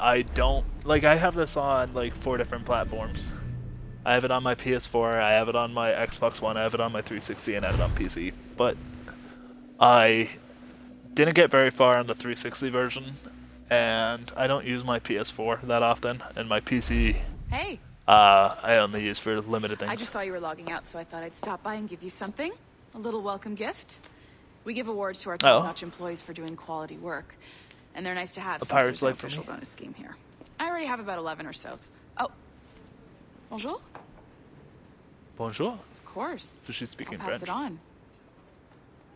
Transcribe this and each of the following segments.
I don't like. I have this on like 4 different platforms. I have it on my PS4, I have it on my Xbox One, I have it on my 360, and I have it on PC. But I didn't get very far on the 360 version, and I don't use my PS4 that often, and my PC, Hey, I only use for limited things. I just saw you were logging out, so I thought I'd stop by and give you something. A little welcome gift. We give awards to our top-notch employees for doing quality work, and they're nice to have since there's no official bonus scheme here. I already have about 11 or so. Oh, bonjour? Bonjour? Of course. So she's speaking I'll pass French. it on.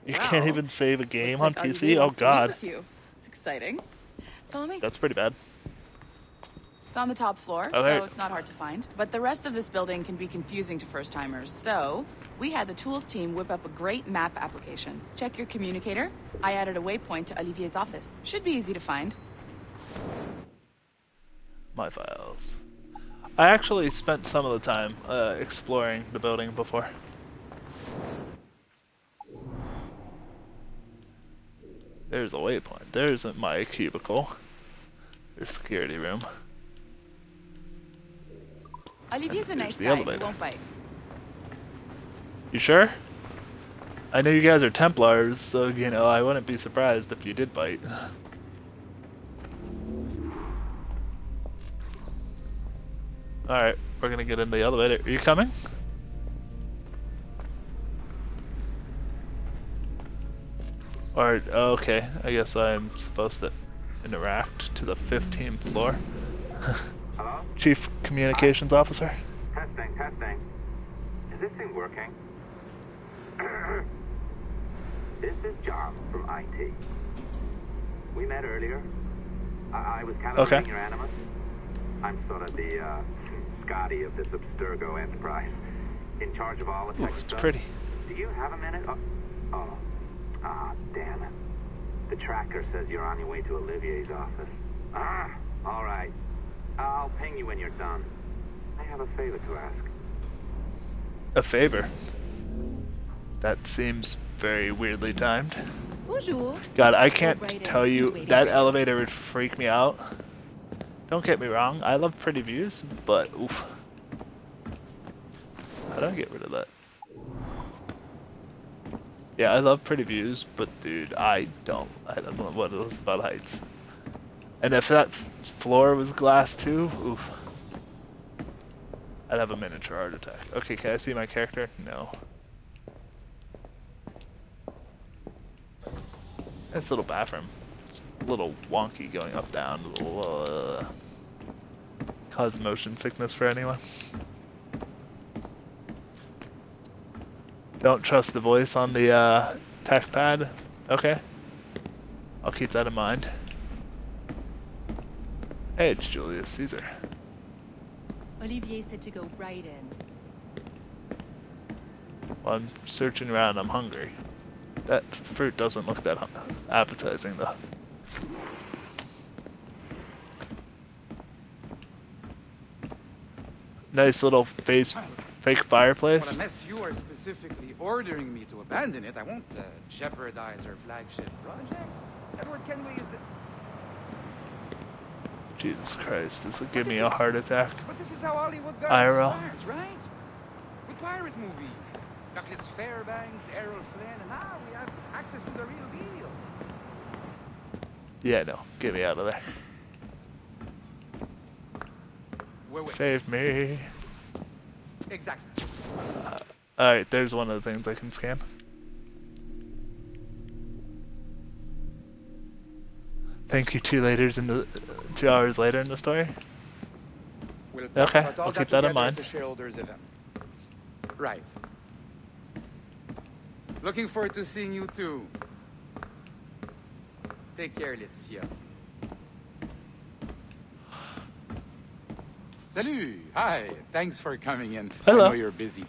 You can't even save a game on like PC? Oh wants to meet god. with you. It's exciting. Follow me. That's pretty bad. It's on the top floor, so it's not hard to find. But the rest of this building can be confusing to first-timers, so we had the tools team whip up a great map application. Check your communicator. I added a waypoint to Olivier's office. Should be easy to find. My files. I actually spent some of the time exploring the building before. There's a waypoint. There's my cubicle. There's security room. Olivier's a nice guy. He won't bite. You sure? I know you guys are Templars, so you know I wouldn't be surprised if you did bite. Alright, we're gonna get in the elevator. Are you coming? Or, okay, I guess I'm supposed to interact to the 15th floor. Hello? Chief Communications Officer. Testing, testing. Is this thing working? This is John from IT. We met earlier. I was calibrating your Animus. I'm sort of the Scotty of this Abstergo enterprise, in charge of all the tech It's stuff. pretty. Do you have a minute? Damn it. The tracker says you're on your way to Olivier's office. All right. I'll ping you when you're done. I have a favor to ask. A favor? That seems very weirdly timed. Bonjour. God, I can't tell you, that elevator would freak me out. Don't get me wrong, I love pretty views, but oof. How do I get rid of that? Yeah, I love pretty views, but dude, I don't know what it was about heights. And if that floor was glass too, oof. I'd have a miniature heart attack. Okay, can I see my character? No. This little bathroom. It's a little wonky going up, down. A little, cause motion sickness for anyone. Don't trust the voice on the tech pad. Okay. I'll keep that in mind. Hey, it's Julius Caesar. Olivier said to go right in. While I'm searching around, I'm hungry. That fruit doesn't look that appetizing though. Nice little fake fireplace. Well, unless you are specifically ordering me to abandon it, I won't jeopardize our flagship project. Edward Kenway is the... Jesus Christ, this would give me a heart attack. But this is how Hollywood got IRL. started, right? With pirate movies. Douglas Fairbanks, Errol Flynn, and now we have access to the real deal. Yeah, no, get me out of there. Wait. Save me. Exactly. Alright, there's one of the things I can scan. Thank you, 2 hours later in the story. We'll Okay, I'll keep that in mind. At the shareholders event. Right. Looking forward to seeing you too. Take care, Letizia. Salut! Hi! Thanks for coming in. Hello. I know you're busy.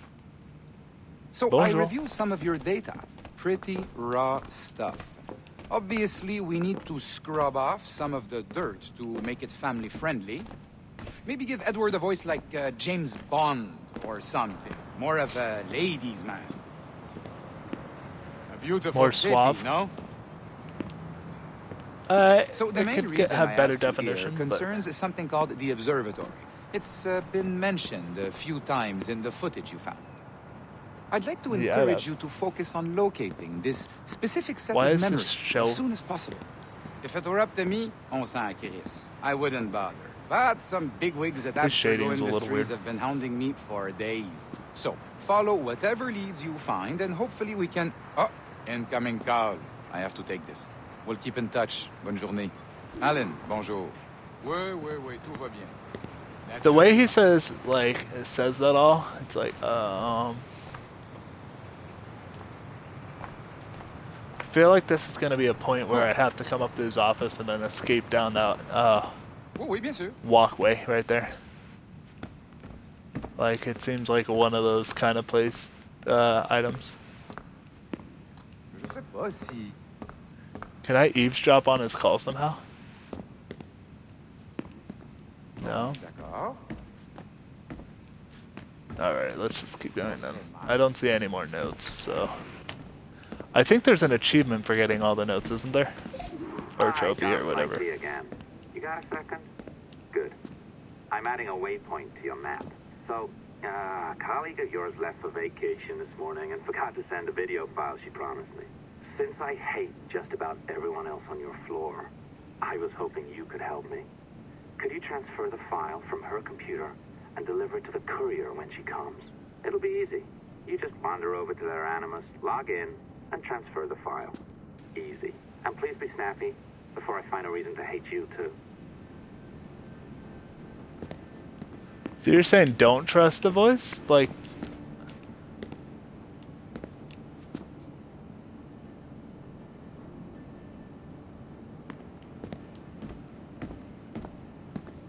So Bonjour. I reviewed some of your data. Pretty raw stuff. Obviously, we need to scrub off some of the dirt to make it family-friendly. Maybe give Edward a voice like James Bond or something. More of a ladies' man. A beautiful More city, suave. no? So the main reason I asked you here concerns something called the observatory. It's been mentioned a few times in the footage you found. I'd like to encourage you to focus on locating this specific set of memories as soon as possible. If it were up to me, on s'en crisse. I wouldn't bother. But some bigwigs at Abstergo Industries have been hounding me for days. So, follow whatever leads you find, and hopefully we can... Oh, incoming call. I have to take this. We'll keep in touch. Bonne journée. Alan, bonjour. Oui, tout va bien. The way he says, like, says that all, it's like, I feel like this is going to be a point where I have to come up to his office and then escape down that, walkway right there. Like, it seems like one of those kind of place, items. Can I eavesdrop on his call somehow? No? Alright, let's just keep going then. I don't see any more notes, so... I think there's an achievement for getting all the notes, isn't there? Or a trophy or whatever. Again. You got a second? Good. I'm adding a waypoint to your map. So, a colleague of yours left for vacation this morning and forgot to send a video file she promised me. Since I hate just about everyone else on your floor, I was hoping you could help me. Could you transfer the file from her computer and deliver it to the courier when she comes? It'll be easy. You just wander over to their Animus, log in, and transfer the file. Easy. And please be snappy before I find a reason to hate you too. So you're saying don't trust the voice? Like...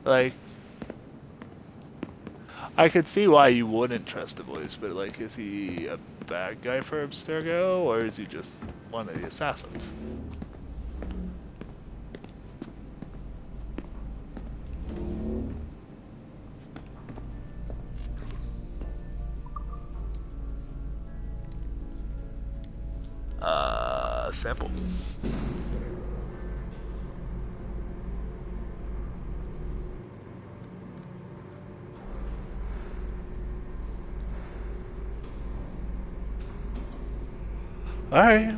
Like... I could see why you wouldn't trust the voice, but like, is he a bad guy for Abstergo, or is he just one of the assassins? Sample. All right.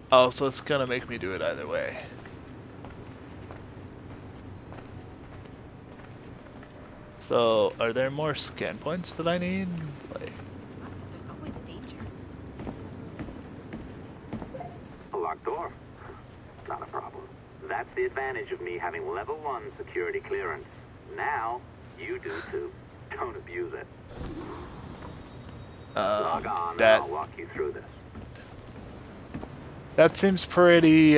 Oh, so it's gonna make me do it either way. So, are there more scan points that I need? Like... There's always a danger. A locked door? Not a problem. That's the advantage of me having level 1 security clearance. Now, you do too. Don't abuse it. Log on and I'll walk you through this. That seems pretty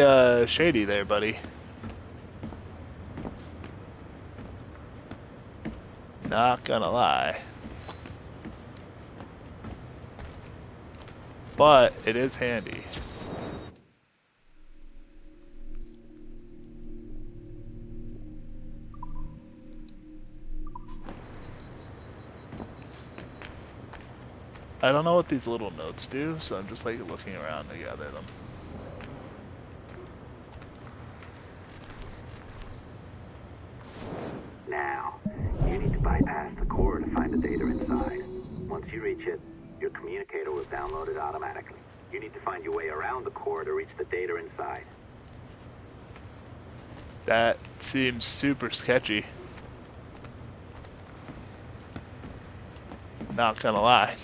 shady there, buddy. Not gonna lie. But it is handy. I don't know what these little notes do, so I'm just like looking around to gather them. Now, you need to bypass the core to find the data inside. Once you reach it, your communicator will download it automatically. You need to find your way around the core to reach the data inside. That seems super sketchy. Not gonna lie.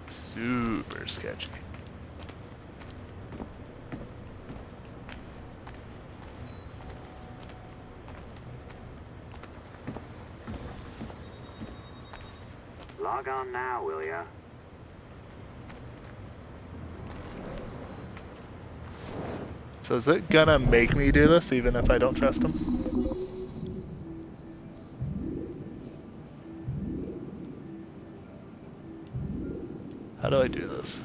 Super sketchy. Log on now, will ya? So is it gonna make me do this even if I don't trust him? How do I do this?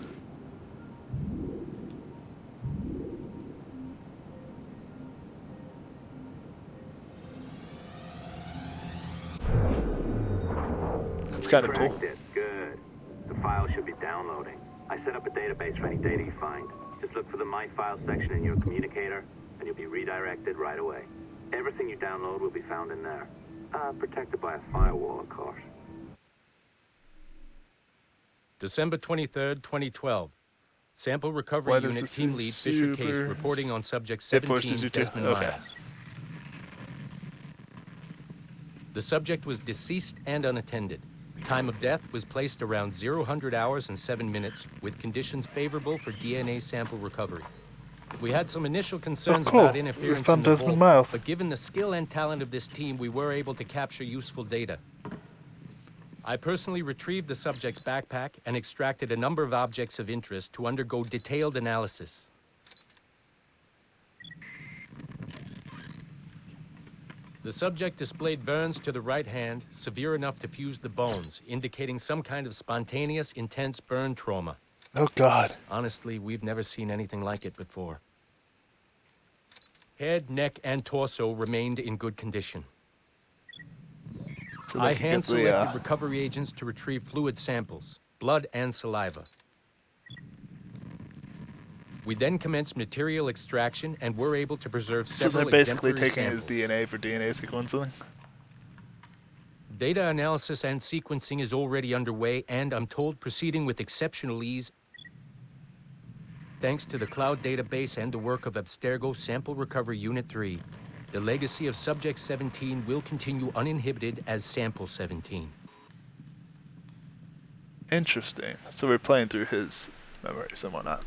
kind of cool. Good. The file should be downloading. I set up a database for any data you find. Just look for the My Files section in your communicator, and you'll be redirected right away. Everything you download will be found in there. Protected by a firewall, of course. December 23rd, 2012. Sample Recovery Unit Team Lead Fisher Case reporting on Subject 17, Desmond Miles. The subject was deceased and unattended. Time of death was placed around 0000 hours and 7 minutes, with conditions favorable for DNA sample recovery. We had some initial concerns about interference in the vault, but given the skill and talent of this team, we were able to capture useful data. I personally retrieved the subject's backpack and extracted a number of objects of interest to undergo detailed analysis. The subject displayed burns to the right hand, severe enough to fuse the bones, indicating some kind of spontaneous, intense burn trauma. Oh, God. Honestly, we've never seen anything like it before. Head, neck, and torso remained in good condition. So I hand-selected recovery agents to retrieve fluid samples, blood and saliva. We then commenced material extraction and were able to preserve several exemplary samples. So they're basically taking his DNA for DNA sequencing? Data analysis and sequencing is already underway, and I'm told proceeding with exceptional ease. Thanks to the cloud database and the work of Abstergo Sample Recovery Unit 3, the legacy of Subject 17 will continue uninhibited as Sample 17. Interesting. So we're playing through his memories and whatnot.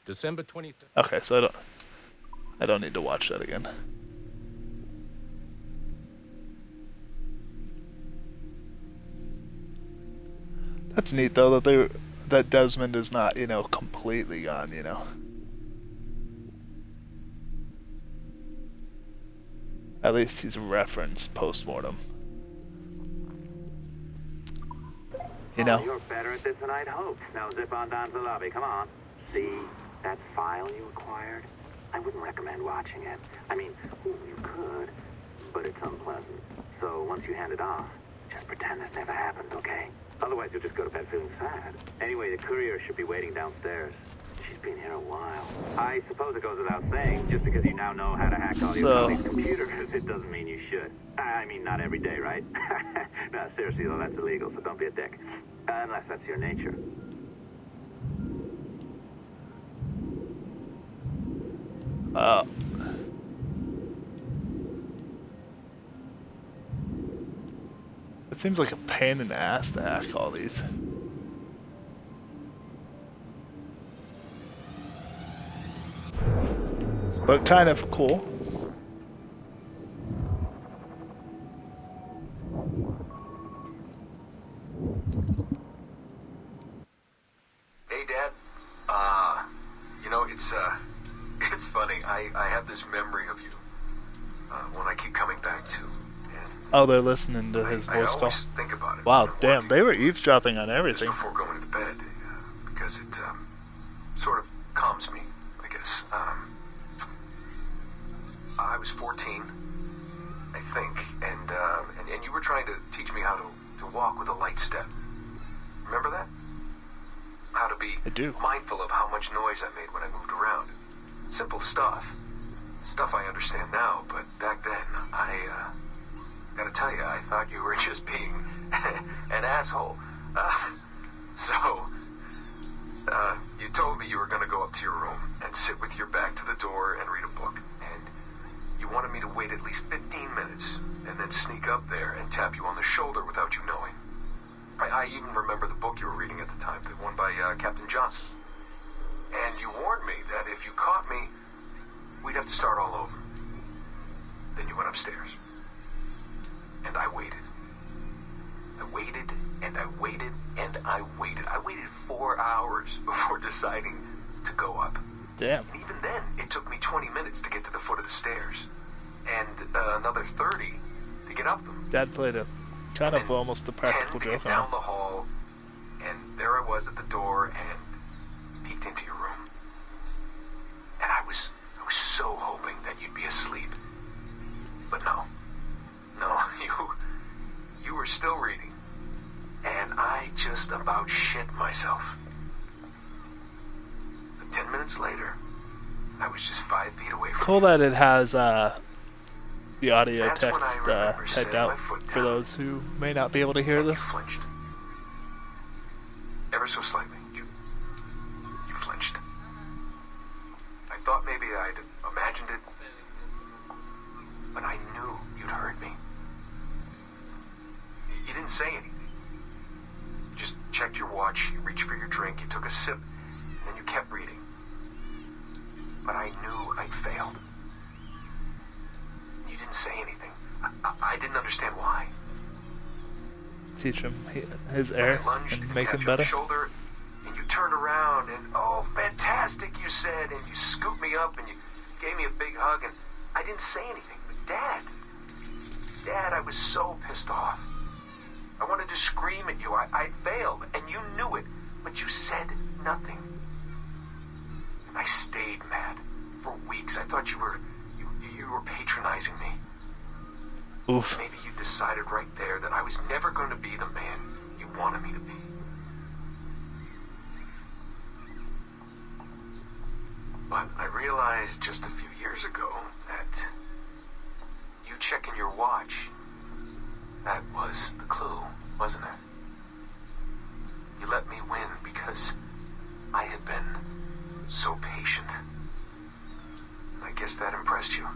December 23rd. Okay, so I don't need to watch that again. That's neat though that Desmond is not, you know, completely gone, you know. At least he's referenced post-mortem. You know. Oh, you're better at this than I'd hoped. Now zip on down to the lobby. Come on. See that file you acquired? I wouldn't recommend watching it. I mean, you could, but it's unpleasant. So once you hand it off, just pretend this never happened, okay? Otherwise, you'll just go to bed feeling sad. Anyway, the courier should be waiting downstairs. She's been here a while. I suppose it goes without saying, just because you now know how to hack all your colleagues' computers, it doesn't mean you should. I mean, not every day, right? No, seriously, though, that's illegal, so don't be a dick. Unless that's your nature. It seems like a pain in the ass to hack all these. But kind of cool. Hey, Dad. You know, it's funny. I have this memory of you, one I keep coming back to. Oh, they're listening to his voice call. Think about it. Wow, damn, they were eavesdropping on everything. Just before going to bed, because it sort of calms me, I guess. I was 14, I think, and you were trying to teach me how to walk with a light step. Remember that? How to be mindful of how much noise I made when I moved around. Simple stuff. Stuff I understand now, but back then, I gotta tell you, I thought you were just being an asshole. You told me you were gonna go up to your room and sit with your back to the door and read a book. And you wanted me to wait at least 15 minutes and then sneak up there and tap you on the shoulder without you knowing. I even remember the book you were reading at the time, the one by Captain Johnson. And you warned me that if you caught me, we'd have to start all over. Then you went upstairs. And I waited. I waited, and I waited, and I waited. I waited 4 hours before deciding to go up. Damn. And even then, it took me 20 minutes to get to the foot of the stairs. And another 30 to get up them. Dad played a kind of almost a practical joke on down the hall, and there I was at the door and peeked into your room. And I was so hoping that you'd be asleep. But no, 10 minutes later, I was just 5 feet away from cool that it has the audio That's when text I remember typed setting out my foot for down. those who may not be able to hear And this. You flinched. Ever so slightly. You flinched. I thought maybe I'd imagined it, but I knew you'd heard me. You didn't say anything. You just checked your watch, you reached for your drink, you took a sip, and then you kept reading. But I knew I'd failed. You didn't say anything. I didn't understand why. Teach him his air and make him better. Shoulder, and you turned around and, oh, fantastic, you said, and you scooped me up and you gave me a big hug, and I didn't say anything. But Dad, I was so pissed off. I wanted to scream at you. I failed, and you knew it, but you said nothing. And I stayed mad for weeks. I thought you were patronizing me. Oof. Maybe you decided right there that I was never going to be the man you wanted me to be. But I realized just a few years ago that you checking your watch, that was the clue, wasn't it? You let me win because I had been so patient. I guess that impressed you.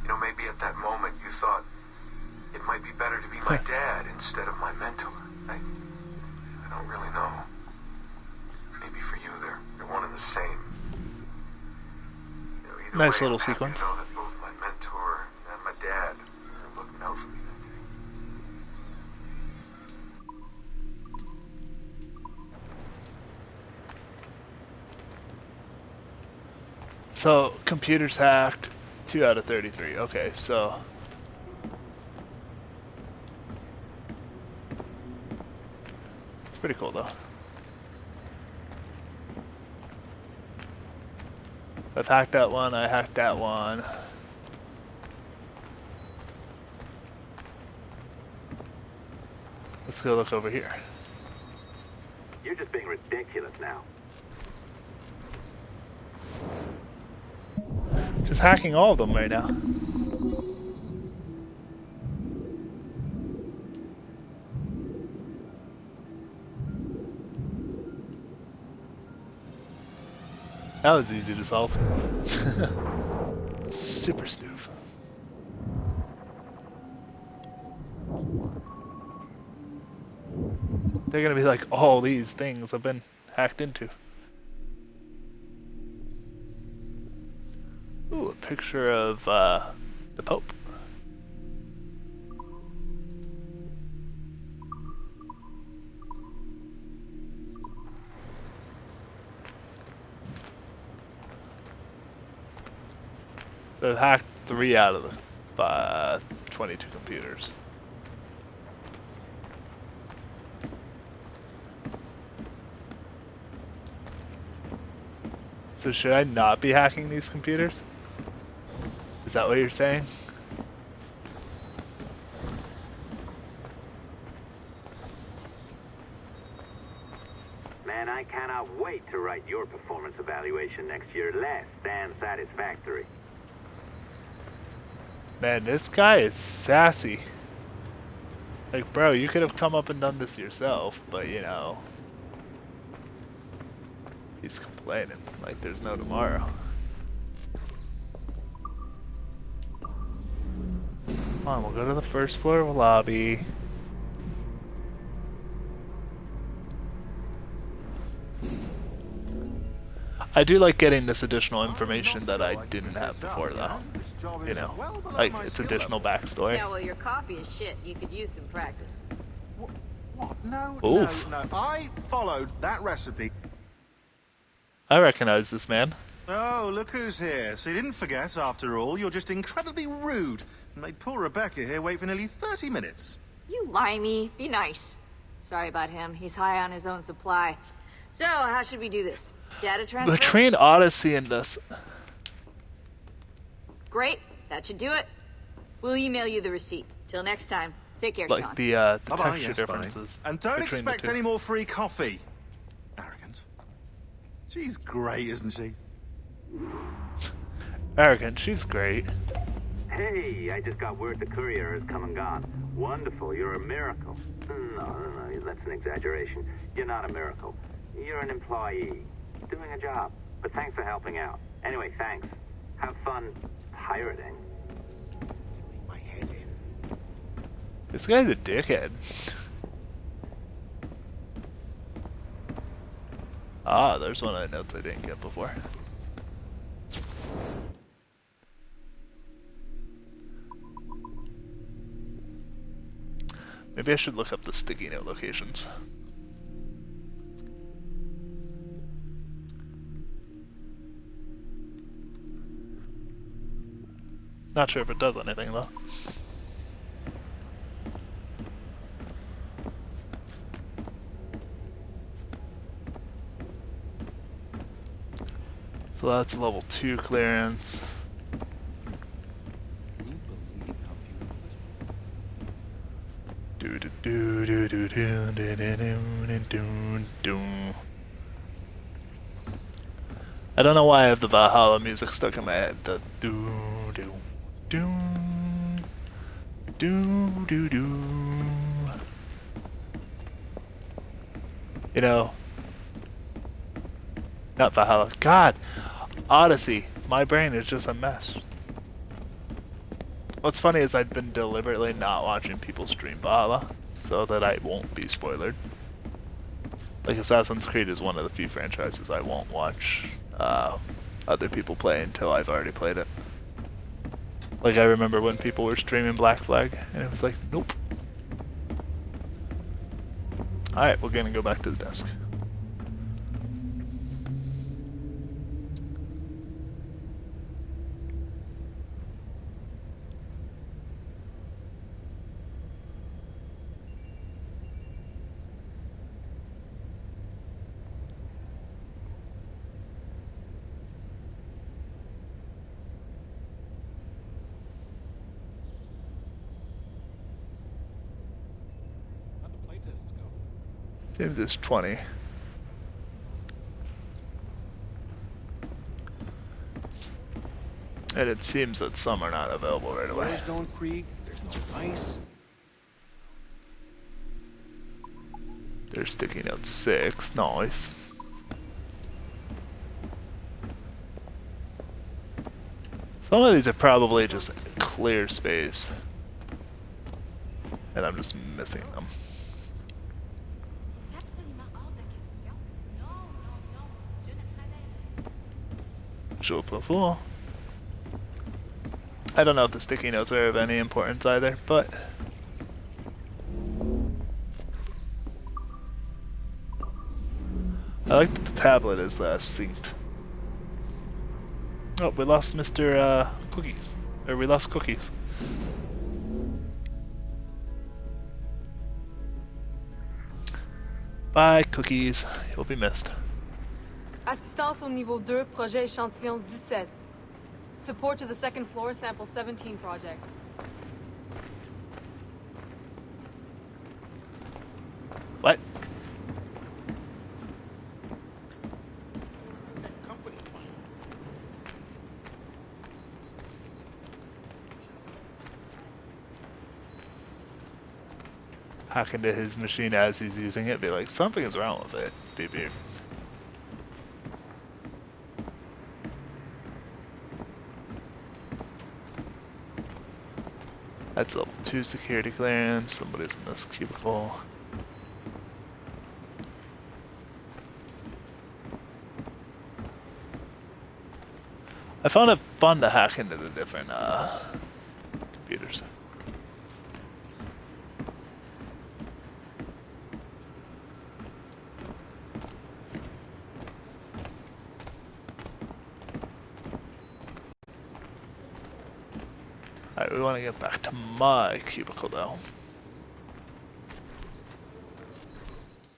You know, maybe at that moment you thought it might be better to be my dad instead of my mentor. I don't really know. Maybe for you they're one and the same. You know, either Nice way, little I'm happy sequence. to know that both my mentor and my dad are looking out for me that day. So, computers hacked, 2 out of 33. Okay, so... It's pretty cool, though. So I've hacked that one, I hacked that one. Let's go look over here. You're just being ridiculous now. Just hacking all of them right now. That was easy to solve. Super stoof. They're gonna be like all these things I've been hacked into. Ooh, a picture of the Pope. They've hacked 3 out of the 22 computers. So should I not be hacking these computers? Is that what you're saying? Man, I cannot wait to write your performance evaluation next year. Less than satisfactory. Man, this guy is sassy. Like, bro, you could have come up and done this yourself, but you know. He's complaining like there's no tomorrow. Come on, we'll go to the first floor lobby. I do like getting this additional information that I didn't have before, though. You know, like, it's additional backstory. Yeah, well, your coffee is shit. You could use some practice. What? No, Oof. no. I followed that recipe. I recognize this man. Oh, look who's here. So you didn't forget, after all. You're just incredibly rude and made poor Rebecca here wait for nearly 30 minutes. You limey. Be nice. Sorry about him. He's high on his own supply. So, how should we do this? Data transfer? The Train Odyssey in this. Great. That should do it. We'll email you the receipt. Till next time. Take care, Like Sean. the Bye-bye, texture yes, differences. And don't between the expect two. any more free coffee. Arrogant. She's great, isn't she? Arrogant, she's great. Hey, I just got word the courier has come and gone. Wonderful, you're a miracle. No, that's an exaggeration. You're not a miracle. You're an employee, doing a job. But thanks for helping out. Anyway, thanks. Have fun pirating. My head in. This guy's a dickhead. Ah, there's one of the notes I didn't get before. Maybe I should look up the sticky note locations. Not sure if it does anything though. So that's level 2 clearance. I don't know why I have the Valhalla music stuck in my head. The do do do do do do. You know, not Valhalla. God, Odyssey. My brain is just a mess. What's funny is I've been deliberately not watching people stream Valhalla so that I won't be spoiled. Like Assassin's Creed is one of the few franchises I won't watch other people play until I've already played it. Like I remember when people were streaming Black Flag and it was like, nope. Alright, we're gonna go back to the desk. Seems it's 20. And it seems that some are not available right away. There's no Krieg, there's no ice. There's sticky note 6, nice. Some of these are probably just clear space. And I'm just missing them. I don't know if the sticky notes are of any importance either, but I like that the tablet is synced. Oh, we lost Mr. Cookies. Or we lost Cookies. Bye, Cookies. You'll be missed. Assistance au niveau 2, projet échantillon 17. Support to the second floor, sample 17 project. What? Hack into his machine as he's using it, be like, something is wrong with it. Beep beep. That's level 2 security clearance. Somebody's in this cubicle. I found it fun to hack into the different computers. Alright, we want to get back to my cubicle though.